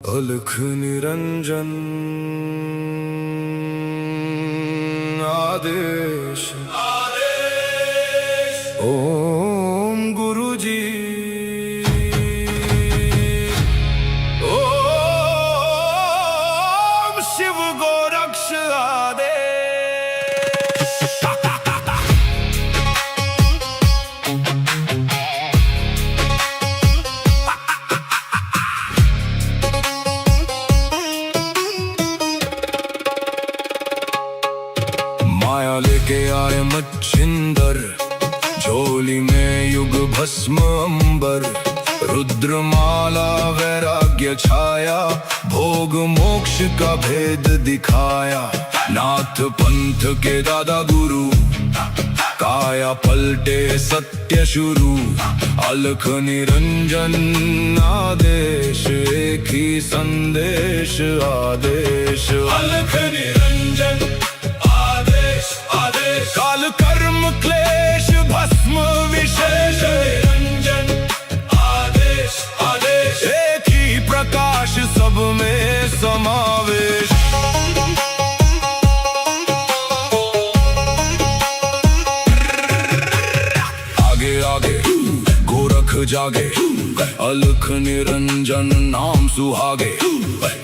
अलख निरंजन आदेश ओम गुरुजी ओम शिव गोरक्ष आदेश। माया लेके आए मच्छिंदर, झोली में युग भस्म अंबर। रुद्रमाला वैराग्य छाया, भोग मोक्ष का भेद दिखाया। नाथ पंथ के दादा गुरु, काया पलटे सत्य शुरू। अलख निरंजन आदेश, एक ही संदेश आदेश। अलख निरंजन आदेश, काल कर्म क्लेश भस्म विशेष। निरंजन आदेश आदेश, एक ही प्रकाश सब में समावेश। आगे आगे गोरख जागे, अलख निरंजन नाम सुहागे।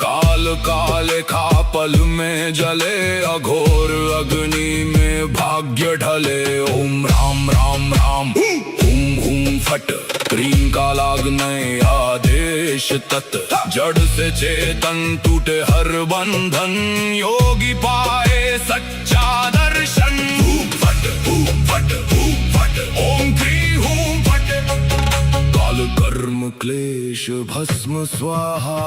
काल काले खा पल में जले, अघोर अग्नि में भाग्य ढले। ओम राम राम राम हुम हुम फट, क्रीम का लागने आदेश तत्। जड़ से चेतन टूटे हर बंधन, योगी पाए सच्चा दर्शन। हुम फट ओम क्री हुम फट, काल कर्म क्लेश भस्म स्वाहा।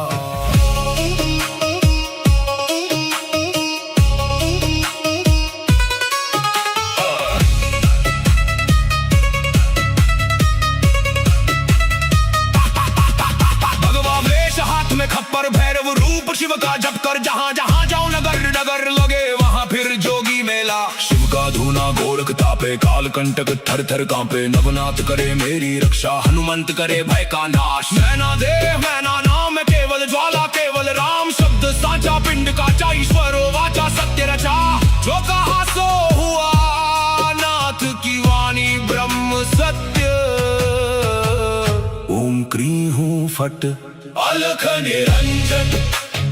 खप्पर भैरव रूप शिव का जप कर, जहाँ जहाँ जाओ नगर नगर लगे वहाँ फिर जोगी मेला। शिव का धूना गोरख तापे, काल कंटक थर थर कांपे। नवनाथ करे मेरी रक्षा, हनुमंत करे भय का नाश। मैना देह मैना नाम केवल ज्वाला, केवल राम शब्द साचा। पिंड काचा ईश्वरो वाचा, सत्य रचा। जो कहा सो हुआ, नाथ की वाणी ब्रह्म सत्य। ओम क्री हूँ फट, अलख निरंजन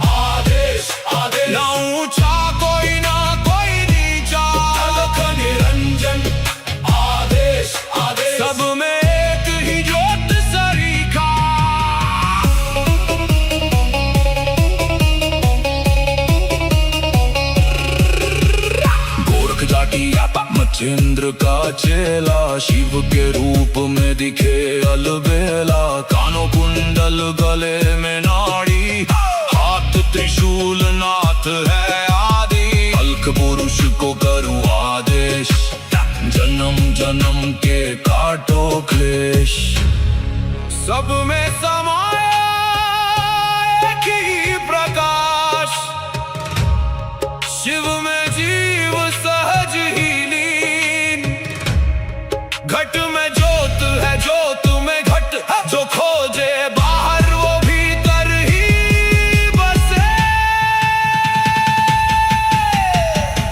आदेश आदेश। ना ऊंचा कोई ना कोई नीचा, अलख निरंजन आदेश आदेश। सब में एक ही ज्योत सरीखा। गोरख जाटी आपा मच्छिंद्र का चेला, शिव के रूप में दिखे अलबेला। कानों कुंडल गले में नाड़ी, हाथ त्रिशूल नाथ है आदि। अलख पुरुष को करूं आदेश, जन्म जन्म के काटो क्लेश। सब में समाया एक ही प्रकाश, शिव में जीव सहज ही लीन। घट में ज्योत है, ज्योत में घट। जो खोजे बाहर वो भीतर ही बसे।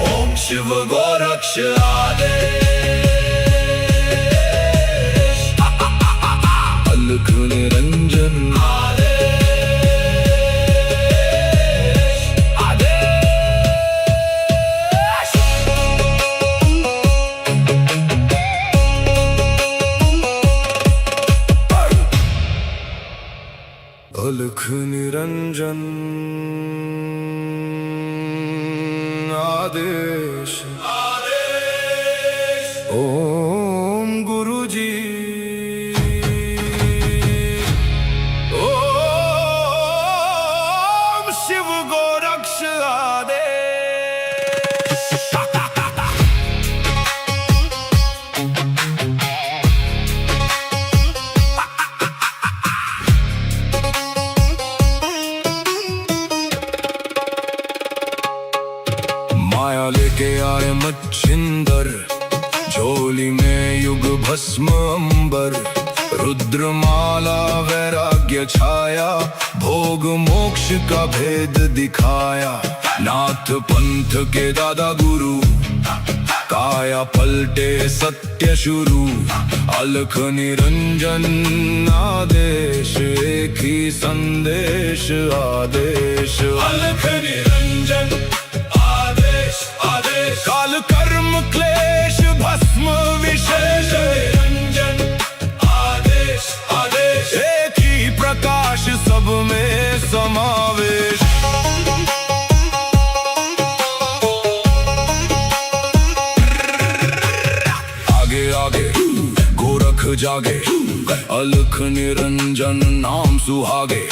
ओम शिव गोरक्ष आदेश, अलख निरंजन आदेश आदेश। अलख निरंजन आदेश ओम गुरुजी ओम शिव गोरक्ष आदेश। माया लेके आए मच्छिंदर, झोली में युग भस्म अंबर। रुद्रमाला वैराग्य छाया, भोग मोक्ष का भेद दिखाया। नाथ पंथ के दादा गुरु, काया पलटे सत्य शुरू। अलख निरंजन आदेश, एक ही संदेश आदेश। अलख निरंजन आदेश आदेश, काल कर्म क्लेश भस्म विशेष। निरंजन आदेश आदेश, एक ही प्रकाश सब में समावेश। आगे आगे गोरख जागे, अलख निरंजन नाम सुहागे।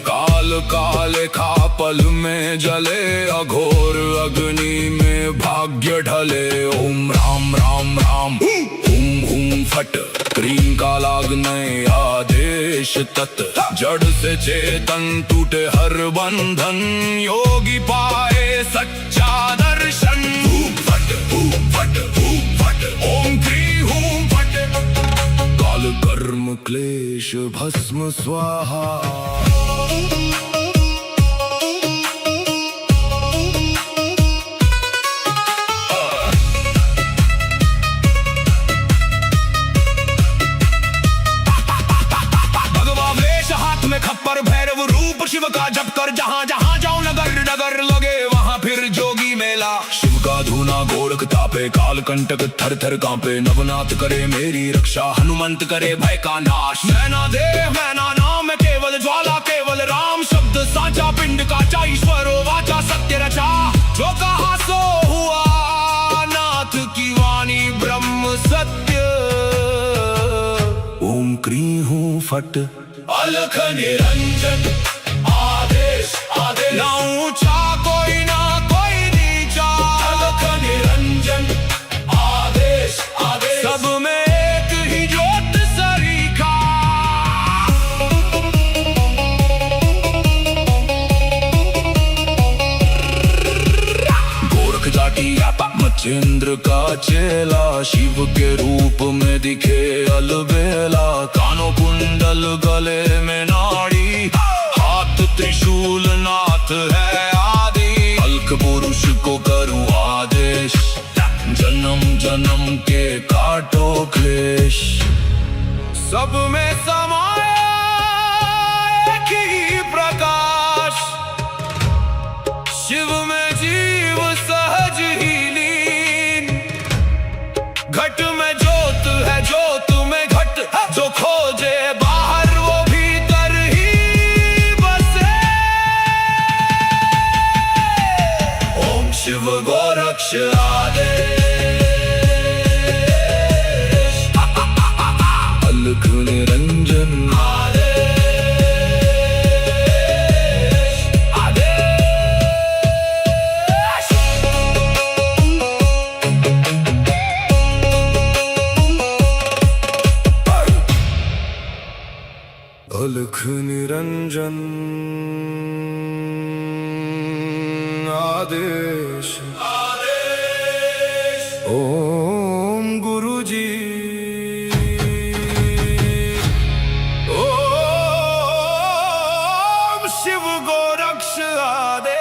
काल काले खा पल में जले, अघोर अग्नि में भाग्य ढले। ओम राम राम राम हुम हुम फट, क्रीम का लागने आदेश तत्। जड़ से चेतन टूटे हर बंधन, योगी पाए सच्चा दर्शन। हुम फट हुम फट हुम फट, ओम क्री हुम फट। काल कर्म क्लेश भस्म स्वाहा। खप्पर भैरव रूप शिव का जप कर, जहाँ जहाँ जाऊं नगर नगर लगे वहाँ फिर जोगी मेला। शिव का धूना गोरख तापे, काल कंटक थर थर कांपे। नवनाथ करे मेरी रक्षा, हनुमंत करे भय का नाश। मैना देह मैना नाम है केवल ज्वाला, केवल राम शब्द साचा। पिंड काचा ईश्वरो वाचा, सत्य रचा जो कहा सो हुआ। नाथ की वाणी ब्रह्म सत्य। ओम क्री हूँ फट, अलख निरंजन आदेश आदेश। ना ऊंचा कोई ना कोई नीचा, अलख निरंजन आदेश आदेश। सब में एक ही ज्योत सरीखा। गोरख जाटी मच्छिंद्र का चेला, शिव के रूप में दिखे अलबेला। कानों कुंडल गले में नाड़ी, हाथ त्रिशूल नाथ है आदि। अलख पुरुष को करूं आदेश, जन्म जन्म के काटो क्लेश। सब में समाया एक ही प्रकाश, शिव में जीव सहज ही लीन। घट में ज्योत है ज्योत में घट, जो खोजे बाहर वो भीतर ही बसे। ओम शिव गोरक्ष आदेश। अलख निरंजन आदेश आदेश। अलख निरंजन आदेश आदेश। ओम गुरुजी, ओम शिव गोरक्ष आदेश।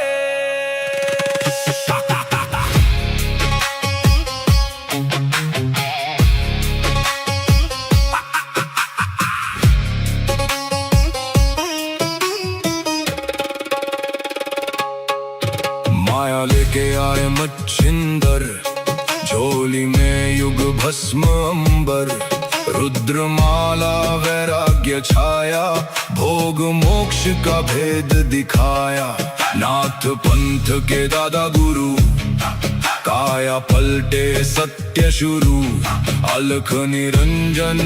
माया लेके आए मच्छिंदर, झोली में युग भस्म अंबर। रुद्रमाला वैराग्य छाया, भोग मोक्ष का भेद दिखाया। नाथ पंथ के दादा गुरु, काया पलटे सत्य शुरू। अलख निरंजन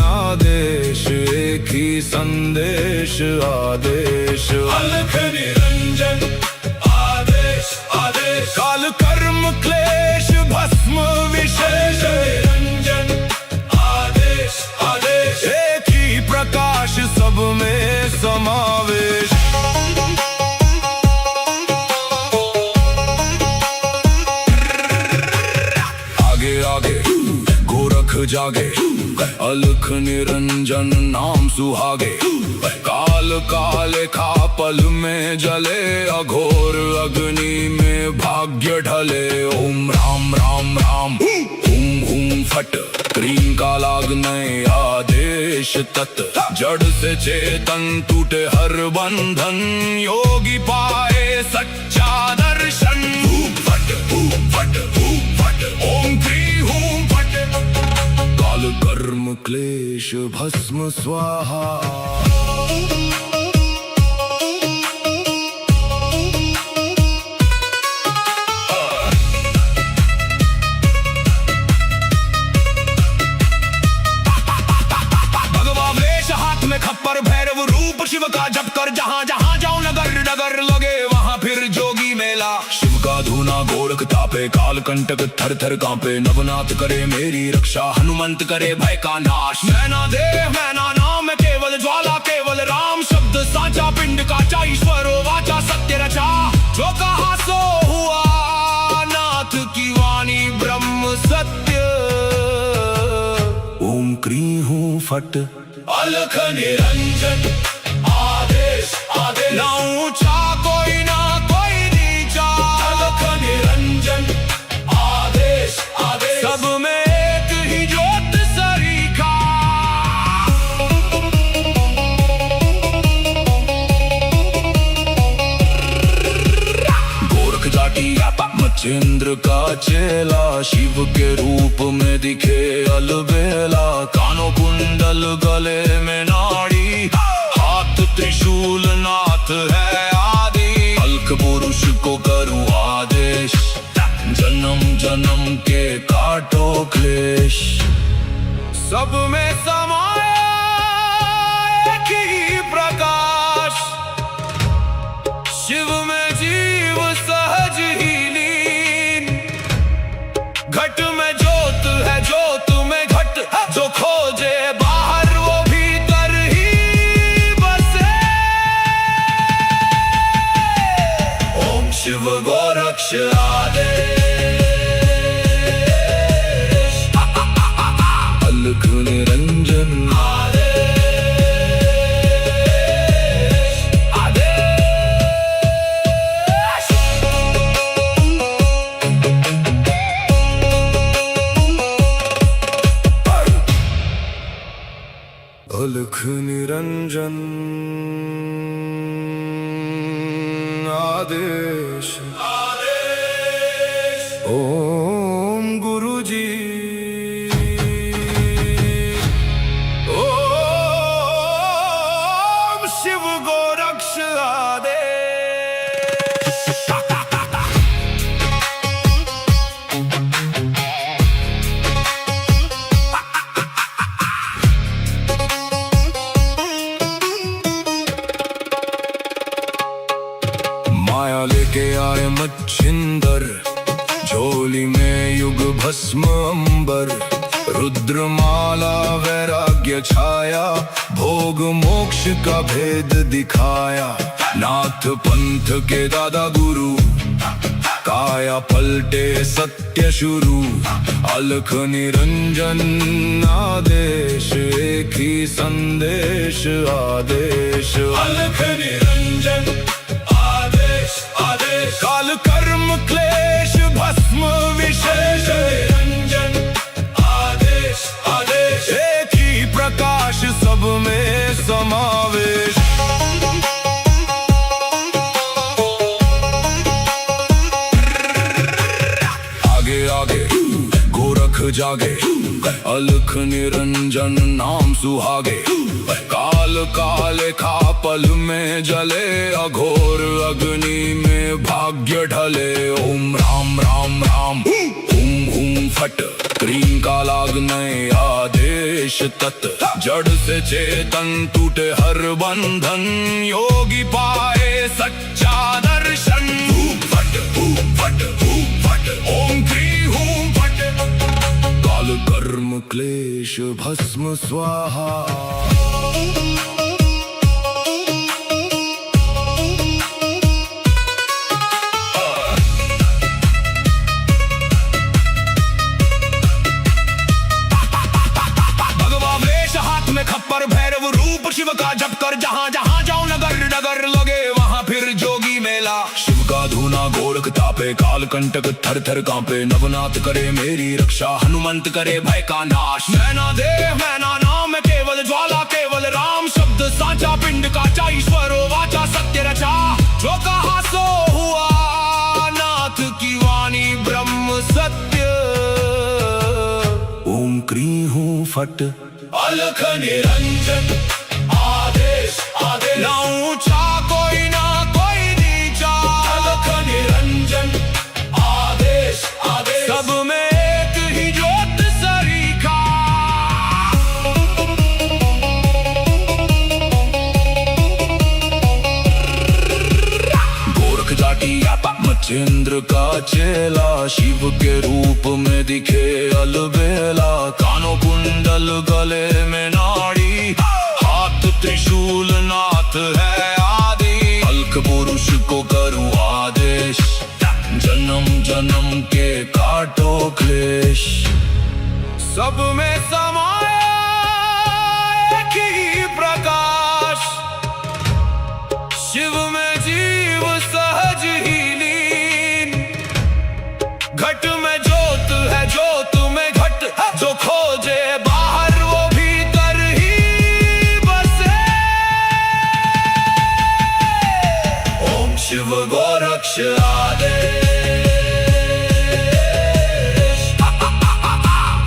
आदेश, एक ही संदेश आदेश। अलख निरंजन आदेश आदेश, काल कर्म क्लेश भस्म विशेष। निरंजन आदेश आदेश, एक ही प्रकाश सब में समावेश। आगे आगे गोरख जागे, अलख निरंजन नाम सुहागे। काल काले खा पल में जले, अघोर अग्नि में भाग्य ढले। ओम राम राम राम हुम हुम फट, क्रीम का लागने आदेश तत्। जड़ से चेतन टूटे हर बंधन, योगी पाए सच्चा दर्शन। फट फट फट, ओम क्री हूं फट, काल कर्म क्लेश भस्म स्वाहा। खप्पर भैरव रूप शिव का जप कर, जहाँ जहाँ जाऊं नगर नगर लगे वहाँ फिर जोगी मेला। शिव का धूना गोरख तापे, काल कंटक थर थर कांपे। नवनाथ करे मेरी रक्षा, हनुमंत करे भय का नाश। मैना देह मैना नाम केवल ज्वाला, केवल राम शब्द साचा। पिंड काचा ईश्वरो वाचा, सत्य रचा। जो कहा सो हुआ, नाथ की वाणी ब्रह्म सत्य। ओम क्री हूं फट, अलख निरंजन आदेश आदेश। ना ऊंचा कोई ना कोई नीचा, अलख निरंजन आदेश आदेश। सब में एक ही ज्योत सरीखा। गोरख जाटी मच्छिंद्र का चेला, शिव के रूप में दिखे अलबेला। कानों कुंडल गले में नाड़ी, हाथ त्रिशूल नाथ है आदि। अलख पुरुष को करूं आदेश, जन्म जन्म के काटो क्लेश। सब में समाया एक ही प्रकाश, शिव में जीव सहज ही लीन। घट में ज्योत है, ज्योत में घट। जो खोजे बाहर वो भीतर ही बसे। ओम शिव गोरक्ष आदेश। अलख निरंजन आदेश आदेश। अलख निरंजन आदेश आदेश। ओम गुरु जी। ओम शिव गोरक्ष आदेश। माया लेके आए मच्छिंदर, झोली में युग भस्म अंबर। रुद्रमाला वैराग्य छाया, भोग मोक्ष का भेद दिखाया। नाथ पंथ के दादा गुरु, काया पलटे सत्य शुरू। अलख निरंजन आदेश, एक ही संदेश आदेश। अलख निरंजन आदेश आदेश। काल कर्म क्लेश भस्म विशेष। निरंजन आदेश आदेश। एक ही प्रकाश सब में समावेश। आगे आगे गोरख जागे, अलख निरंजन नाम सुहागे। काल काले खा पल में जले, अघोर अग्नि में भाग्य ढले। ओम राम राम राम हुम हुम फट, क्रीम का लागने आदेश तत्। जड़ से चेतन टूटे हर बंधन, योगी पाए सच्चा दर्शन। फट फट फट, ओम क्री हूं फट, काल कर्म क्लेश भस्म स्वाहा। भगवा तापे काल कंटक थर थर कांपे नवनाथ करे मेरी रक्षा हनुमंत करे भय का नाश मैना देह मैना नाम है केवल ज्वाला केवल राम शब्द साचा पिंड काचा ईश्वरो वाचा सत्य रचा जो कहा सो हुआ नाथ की वाणी ब्रह्म सत्य ओम क्री हूँ फट अलख निरंजन आदेश आदेश ना ऊंचा कोई ना कोई नीचा अलख निरंजन आदेश आदेश सब में एक ही ज्योत सरीखा गोरख जाटी मच्छिंद्र का चेला शिव के रूप में दिखे अलबेला कानों कुंडल गले में नाड़ी हाथ त्रिशूल नाथ है आदि अलख पुरुष को करूँ आदेश जन्म जन्म के काटो क्लेश सब में समाया एक ही प्रकाश शिव में जीव सहज ही लीन घट में ज्योत है ज्योत में घट जो खोजे बाहर वो भीतर ही बसे ओम शिव गोरक्ष आदेश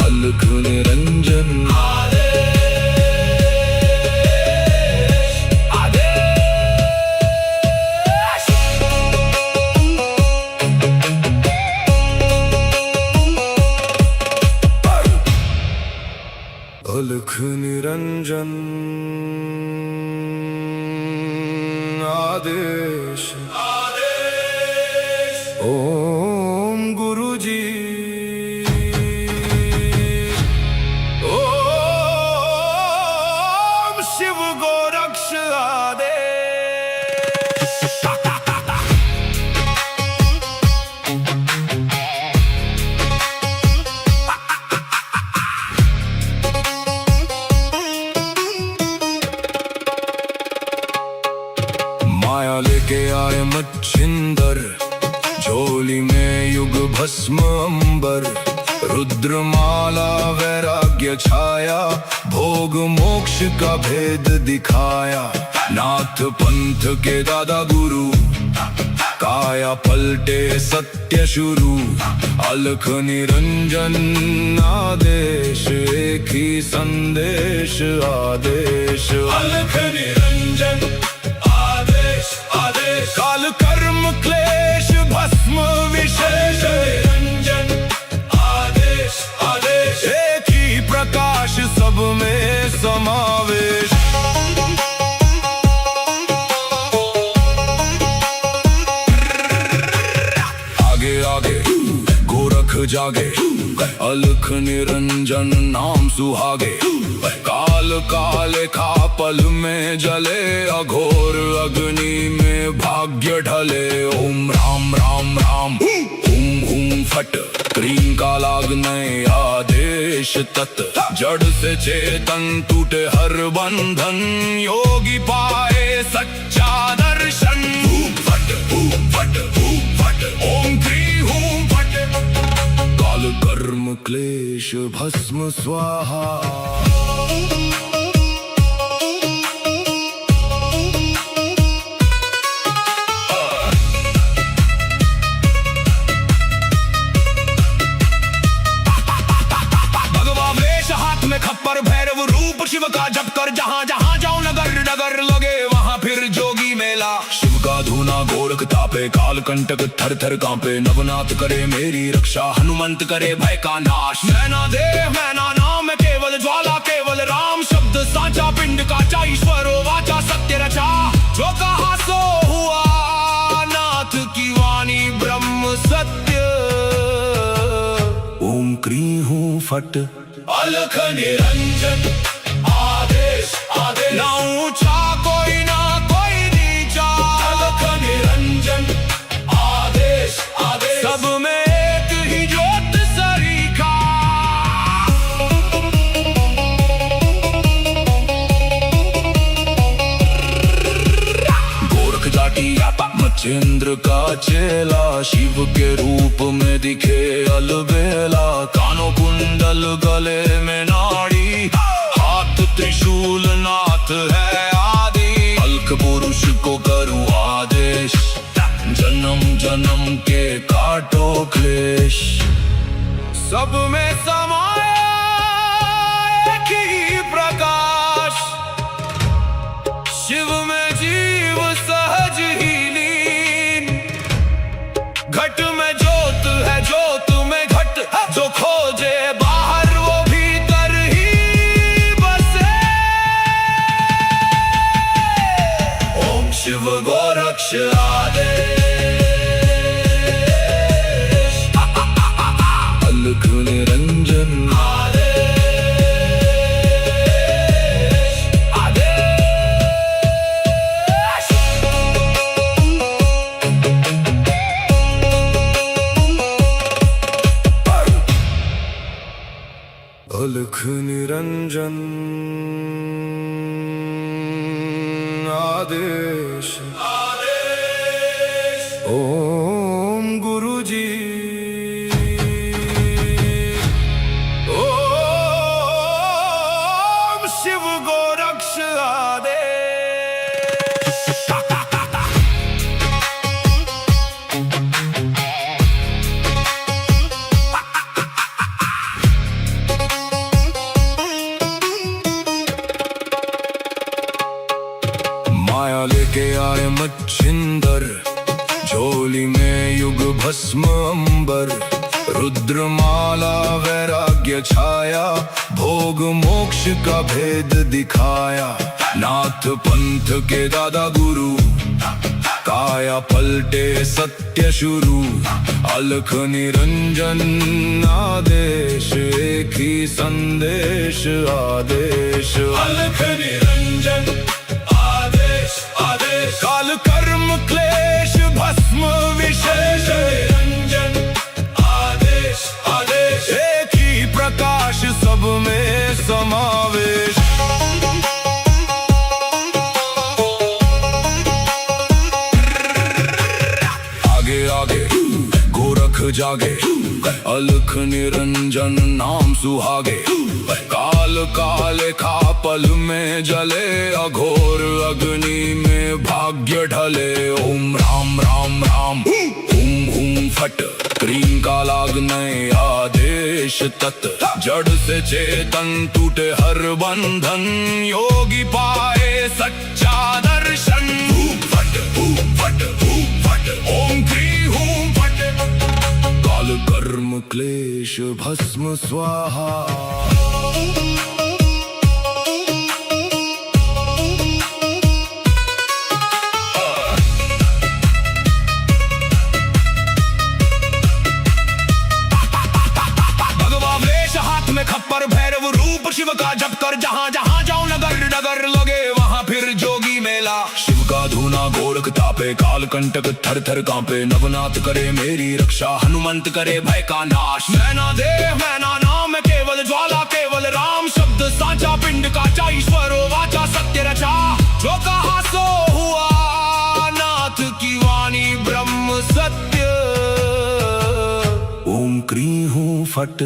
अलख निरंजन अलख निरंजन आदेश ओम गुरु जी ओम शिव गोरक्ष आदेश माया लेके आए मच्छिंदर झोली में युग भस्म अंबर रुद्रमाला वैराग्य छाया भोग मोक्ष का भेद दिखाया नाथ पंथ के दादा गुरु काया पलटे सत्य शुरू अलख निरंजन आदेश एक ही संदेश आदेश अलख निरंजन आदेश आदेश काल कर्म क्लेश भस्म विशेष निरंजन आदेश आदेश एक ही प्रकाश सब में समावेश आगे आगे गोरख जागे अलख निरंजन नाम सुहागे काल काले खा पल में जले अघोर अग्नि में भाग्य ढले ओम राम राम राम हुम हुम फट क्रीम का लागने आदेश तत् जड़ से चेतन टूटे हर बंधन योगी पाए सच्चा दर्शन फट ओम क्री हूं फट काल कर्म क्लेश भस्म स्वाहा खप्पर भैरव रूप शिव का जप कर जहाँ जहाँ जाओ नगर नगर लगे वहाँ फिर जोगी मेला शिव का धूना गोरख तापे काल कंटक थर थर कांपे नवनाथ करे मेरी रक्षा हनुमंत करे भय का नाश मैना देह मैना नाम है केवल ज्वाला केवल राम शब्द साचा पिंड काचा ईश्वरो वाचा सत्य रचा जो कहा सो हुआ नाथ की वाणी ब्रह्म सत्य ओम क्री हूँ फट अलख निरंजन आदेश आदेश ना ऊंचा कोई ना कोई नीचा अलख निरंजन आदेश आदेश सब में एक ही ज्योत सरीखा गोरख जाटी मचेंद्र का चेला, शिव के रूप में दिखे अलबेला। कानों कुंडल गले में नाड़ी, हाथ त्रिशूल नाथ है आदि। अलख पुरुष को करूँ आदेश, जन्म जन्म के काटो क्लेश। सब में समाया एक ही प्रकाश, शिव में जीव सहज ही लीन। घट में ज्योत है, ज्योत में घट, जो खोजे बाहर वो भीतर ही बसे। ओम शिव गोरक्ष आदेश, अलख निरंजन आदेश, आदेश। अलख निरंजन आदेश, आदेश। ओम गुरुजी, ओम शिव गोरक्ष आदेश। माया लेके आए मच्छिंदर, झोली में युग भस्म अंबर। रुद्रमाला वैराग्य छाया, भोग मोक्ष का भेद दिखाया। नाथ पंथ के दादा गुरु, काया पलटे सत्य शुरू। अलख निरंजन आदेश, एक ही संदेश आदेश। अलख निरंजन आदेश, आदेश। काल कर्म क्लेश भस्म विशेष, निरंजन आदेश, आदेश। एक ही प्रकाश, सब में समावेश। आगे आगे गोरख जागे, अलख निरंजन नाम सुहागे। काल काले खा पल में जले, अघोर अग्नि में भाग्य ढले। ओम राम राम राम, हुम हुम फट, क्रीम का लागने आदेश तत्। जड़ से चेतन टूटे हर बंधन, योगी पाए सच्चा दर्शन। हूम फट, हूम फट, हूम फट, ओम क्री हूम फट। काल कर्म क्लेश भस्म स्वाहा। खप्पर भैरव रूप शिव का जप कर, जहाँ जहाँ जाऊं नगर नगर लगे वहाँ फिर जोगी मेला। शिव का धूना गोरख तापे, काल कंटक थर थर कांपे। नवनाथ करे मेरी रक्षा, हनुमंत करे भय का नाश। मैना देव मैना नाम केवल ज्वाला, केवल राम शब्द साचा। पिंड का ईश्वर वाचा, सत्य रचा। जो कहा सो हुआ, नाथ की वाणी ब्रह्म सत्य। ओम क्री हूँ फट,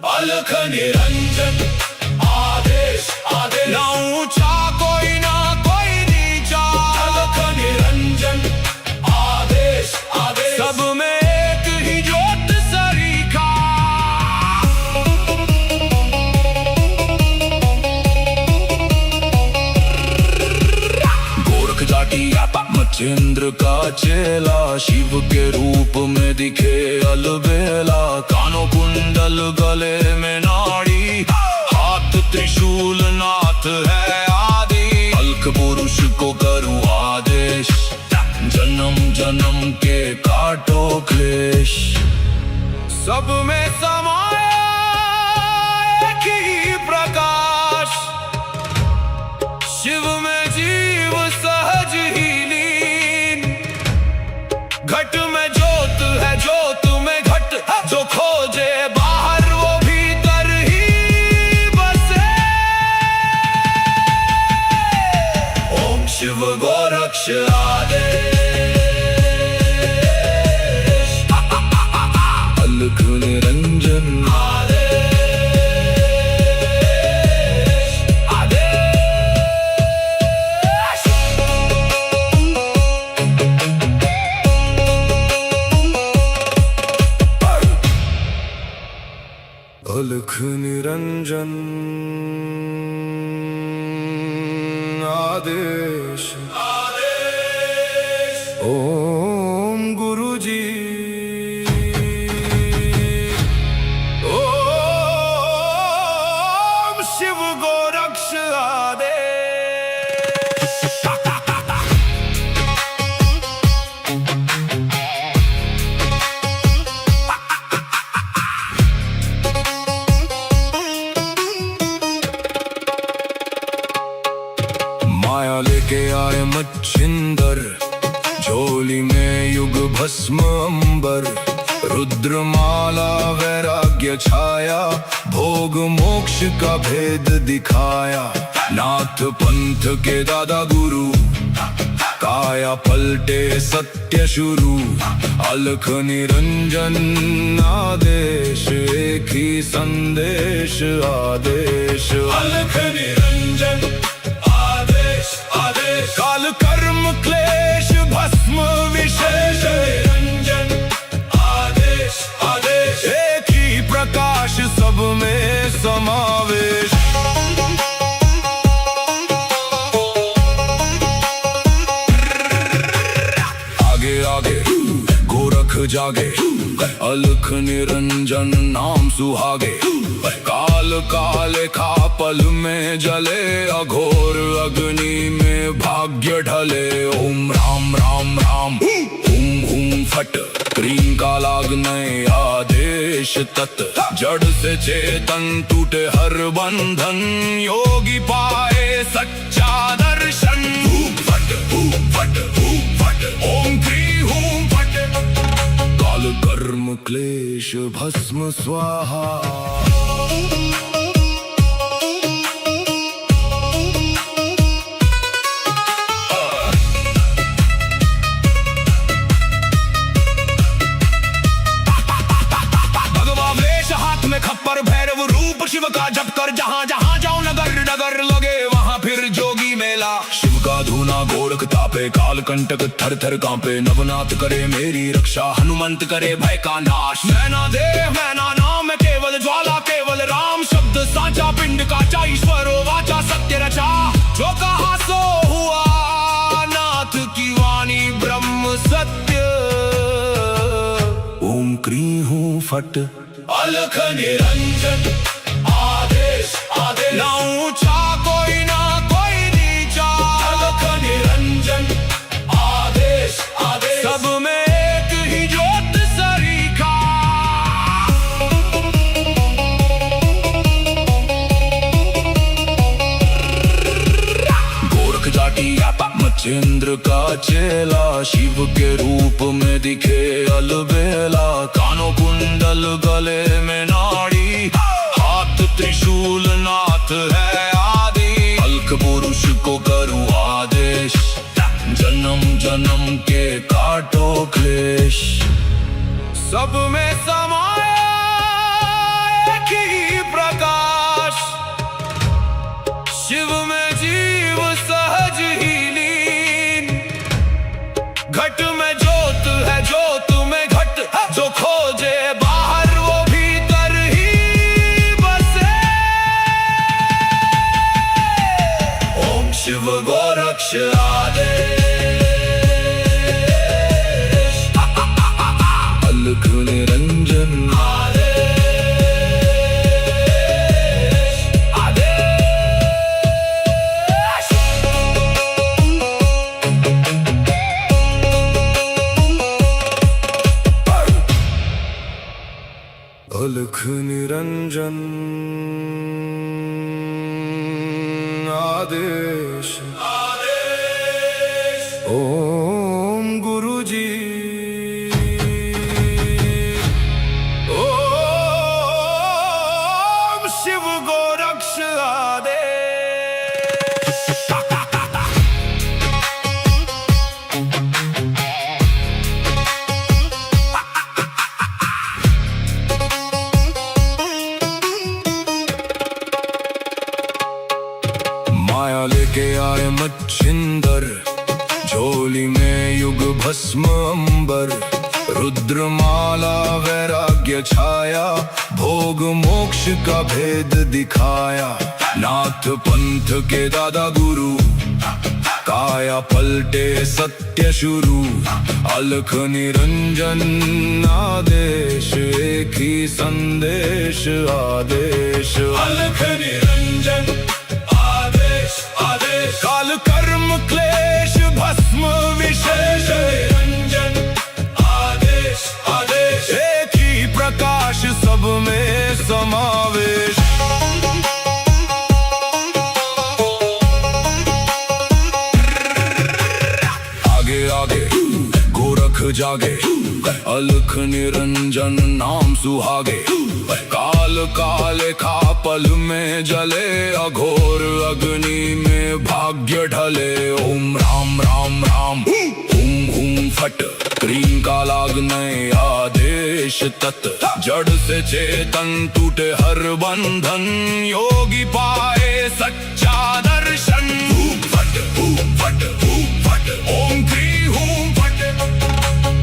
अलख निरंजन आदेश, आदेश। ना ऊंचा कोई ना कोई नीचा, अलख निरंजन आदेश, आदेश। सब में एक ही ज्योत सरीखा। गोरख जाटी मचेंद्र का चेला, शिव के रूप में दिखे अलबेला। कानों कुंडल गले में नाड़ी, हाथ त्रिशूल नाथ है आदि। अलख पुरुष को करूँ आदेश, जन्म जन्म के काटो क्लेश। सब में समाया एक ही प्रकाश, शिव में जीव सहज ही लीन। घट में ज्योत है, ज्योत में घट, जो खोजे बाहर वो भीतर ही बसे। ओम शिव गोरक्ष आदेश। अलख निरंजन आदेश ओम गुरुजी ओम शिव गोरक्ष आदेश। माया लेके आए मच्छिंदर, झोली में युग भस्म अंबर, रुद्रमाला वैराग्य छाया, भोग मोक्ष का भेद दिखाया। नाथ पंथ के दादा गुरु, काया पलटे सत्य शुरू, अलख निरंजन आदेश, एक ही संदेश आदेश। अलख निरंजन काल कर्म क्लेश भस्म विशेष, निरंजन आदेश आदेश, एक ही प्रकाश सब में समावेश। आगे आगे गोरख जागे, अलख निरंजन नाम सुहागे, काल काले खा पल में जले, अघोर अग्नि में भाग्य ढले। ओम राम राम राम हुम हुम फट, क्रीम का लागने आदेश तत्, जड़ से चेतन टूटे हर बंधन, योगी पाए सच्चा दर्शन। हुम फट ओम क्री हुम फट, काल कर्म क्लेश भस्म स्वाहा। खप्पर भैरव रूप शिव का जप कर, जहाँ जहाँ जाओ नगर नगर लगे वहाँ फिर जोगी मेला। शिव का धूना गोरख तापे, काल कंटक थर थर कांपे, नवनाथ करे मेरी रक्षा, हनुमंत करे भय का नाश। मैना देव मैना नाम केवल ज्वाला, केवल राम शब्द साचा, पिंड काचा ईश्वरो वाचा, सत्य रचा। जो कहा सो हुआ, नाथ की वाणी ब्रह्म सत्य। ओम क्री हूँ फट, अलख निरंजन आदेश आदेश, ना ऊंचा कोई ना कोई नीचा, अलख निरंजन आदेश आदेश, सब में एक ही ज्योत सरीखा। गोरख जाटी मच्छिंद्र का चेला, शिव के रूप में दिखे अलबेला, कानों कुंडल गले में नाड़ी, हाथ त्रिशूल नाथ है आदि, अलख पुरुष को करूं आदेश, जन्म जन्म के काटो क्लेश। सब में समाया एक ही प्रकाश, शिव में जीव सहज ही लीन, घट में ज्योत है ज्योत में घट, जो खोजे बाहर वो भीतर ही बसे। ओम शिव गोरक्ष आदेश, अलख निरंजन अलख निरंजन आदेश आदेश। ओम गुरुजी ओम शिव गोरक्ष आदेश। माया लेके आए मच्छिंदर, झोली में युग भस्म अंबर, रुद्रमाला वैराग्य छाया, भोग मोक्ष का भेद दिखाया। नाथ पंथ के दादा गुरु, काया पलटे सत्य शुरू। अलख निरंजन आदेश, एक ही संदेश आदेश। अलख निरंजन आदेश आदेश, काल कर्म क्लेश भस्म विशेष। निरंजन आदेश आदेश, एक ही प्रकाश सब में समावेश। गोरख जागे, अलख निरंजन नाम सुहागे। काल काले खा पल में जले, अघोर अग्नि में भाग्य ढले। ओम राम राम राम, हुम हुम फट, क्रीम का लागने आदेश तत्। जड़ से चेतन टूटे हर बंधन, योगी पाए सच्चा दर्शन। फट फट फट, ओम क्री हूं फट,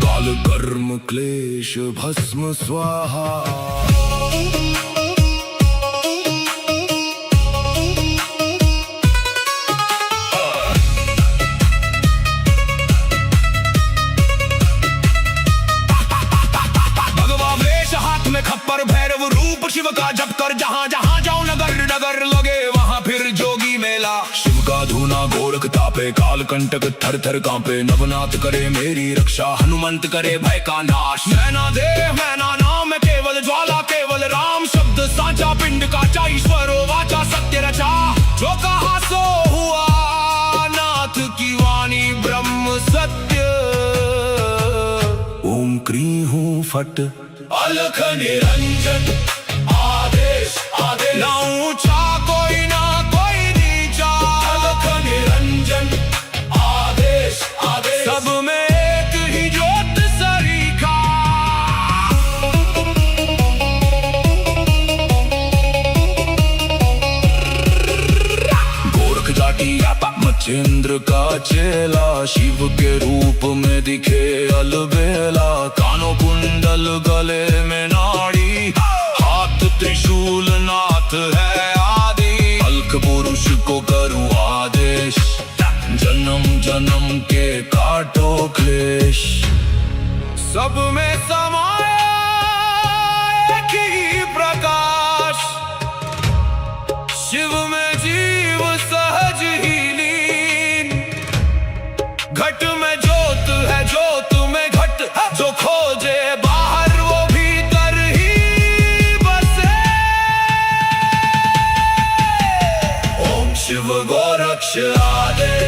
काल कर्म क्लेश भस्म स्वाहा। भगवा वेश हाथ में खप्पर, भैरव रूप शिव का जप कर। जहां जहां जाऊं नगर नगर लगे, वहां फिर जोगी मेला। शिव का धूना गोरख तापे, काल कंटक थर थर कांपे। नवनाथ करे मेरी रक्षा, हनुमंत करे भय का नाश। मैना देह मैना नाम, केवल ज्वाला केवल राम। शब्द साचा पिंड का ईश्वर वाचा सत्य रचा। जो कहा सो हुआ, नाथ की वाणी ब्रह्म सत्य। ओम क्री हूं फट, अलख निरंजन आदेश आदेश। ना ऊंचा कोई ना कोई नीचा, अलख निरंजन आदेश आदेश। सब में एक ही ज्योत सरीखा। गोरख जाटी मच्छिंद्र का चेला, शिव के रूप में दिखे अलबेला। कानों कुंडल गले में नाड़ी, हाथ त्रिशूल नाथ है आदि। अलख पुरुष को करूं आदेश, जन्म जन्म के काटो क्लेश। सब में समाया एक ही प्रकाश, शिव में जीव सहज ही लीन। घट में ज्योत है, ज्योत में घट, जो खोजे बाहर वो भीतर ही बसे। ओम शिव गोरक्ष आदेश।